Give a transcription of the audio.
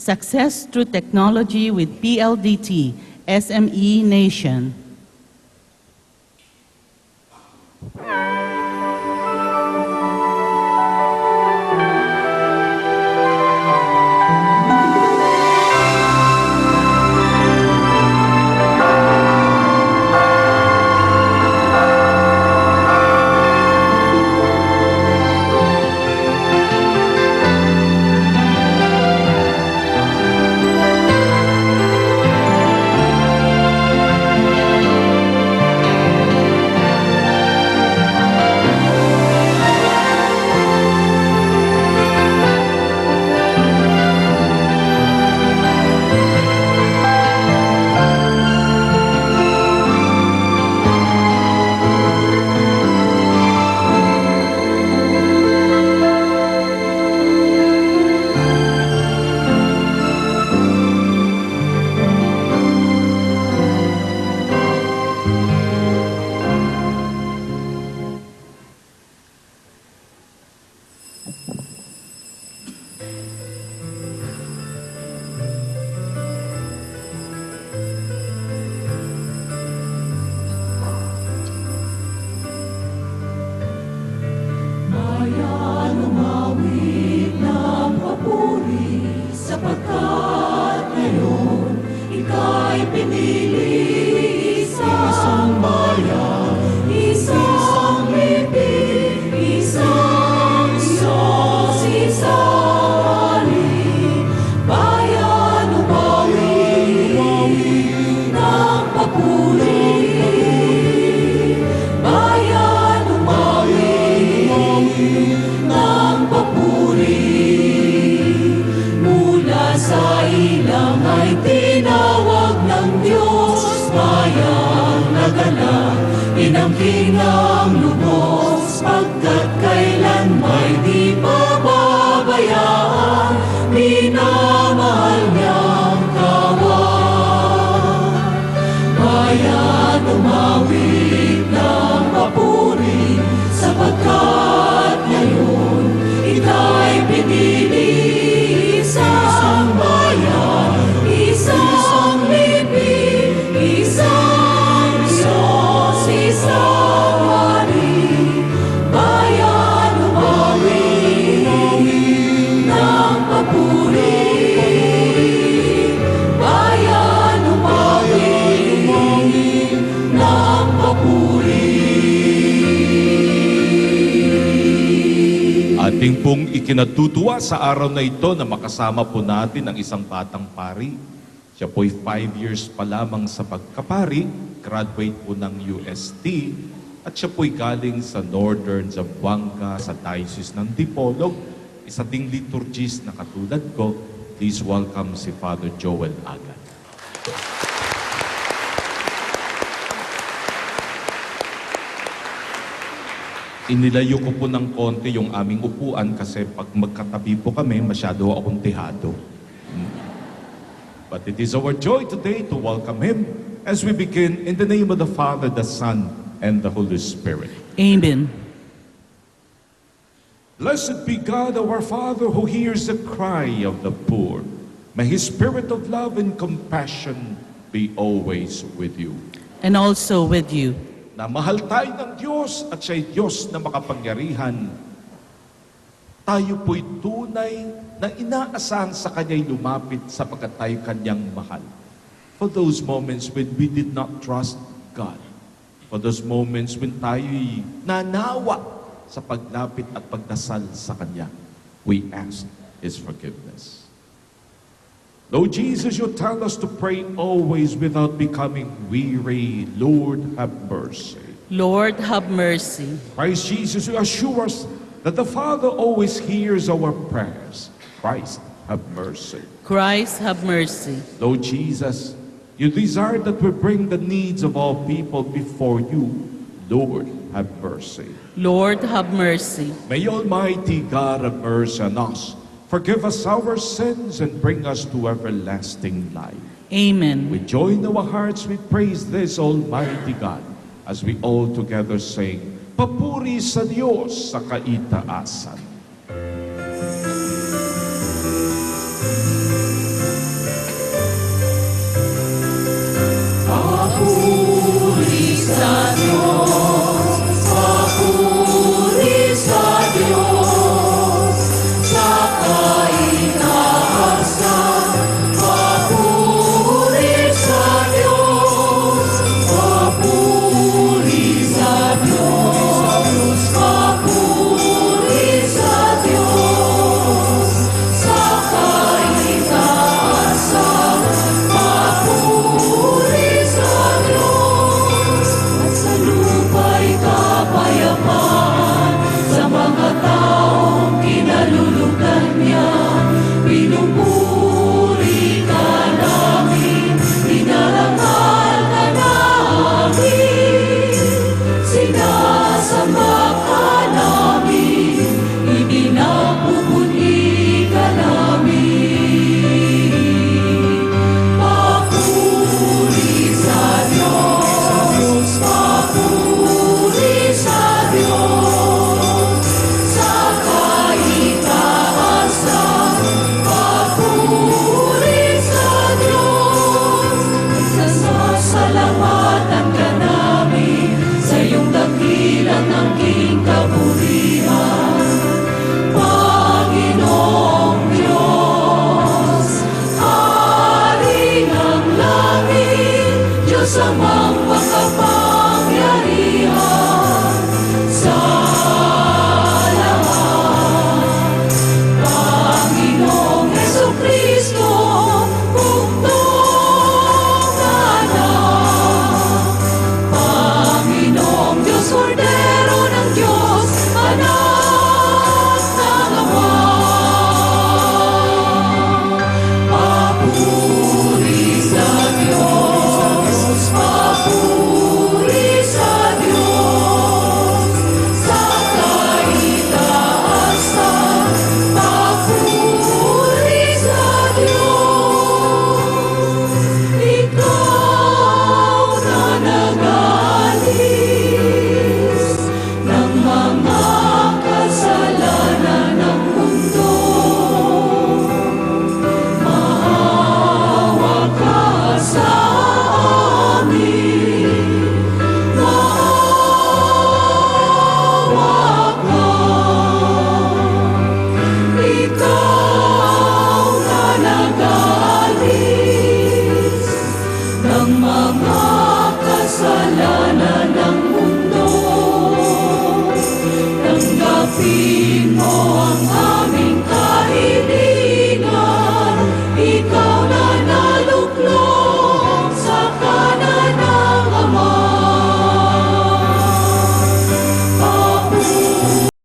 Success through technology with PLDT, SME Nation. Inangkin ang lubos, pagkat kailan may di pababayaan, minamahal niyang kawan. Bayan, umawit ng papuri, sapagkat ngayon ika'y pinili. Isang bayan, isang libing, isang Diyos, isang hari. Bayan, umawit ng papuri. Bayan, umawit ng papuri. Ating pong ikinatutuwa sa araw na ito na makasama po natin ang isang batang pari. Siya po'y 5 years pa lamang sa pagkapari, graduate po ng UST, at siya po'y galing sa Northern Zamboanga sa Diocese ng Dipolog, isa ding liturgist na katulad ko. Please welcome si Father Joel Agat. Inilayo ko po ng konti yung aming upuan kasi pag magkatabi po kami, masyado akong tihado. But it is our joy today to welcome him as we begin in the name of the Father, the Son, and the Holy Spirit. Amen. Blessed be God our Father who hears the cry of the poor. May His Spirit of love and compassion be always with you. And also with you. Na mahal tayo ng Diyos at siya'y Diyos na makapangyarihan. Tayo po'y tunay na inaasahan sa Kanya'y lumapit sapagkat tayo Kanyang mahal. For those moments when we did not trust God. For those moments when tayo'y nanawa sa paglapit at pagdasal sa Kanya. We ask His forgiveness. Lord Jesus, you tell us to pray always without becoming weary. Lord, have mercy. Lord, have mercy. Christ Jesus, you assure us that the Father always hears our prayers. Christ, have mercy. Christ, have mercy. Lord Jesus, you desire that we bring the needs of all people before you. Lord, have mercy. Lord, have mercy. May Almighty God have mercy on us. Forgive us our sins and bring us to everlasting life. Amen. With joy in our hearts, we praise this Almighty God as we all together sing, Papuri sa Diyos sa kaitaasan. sa mga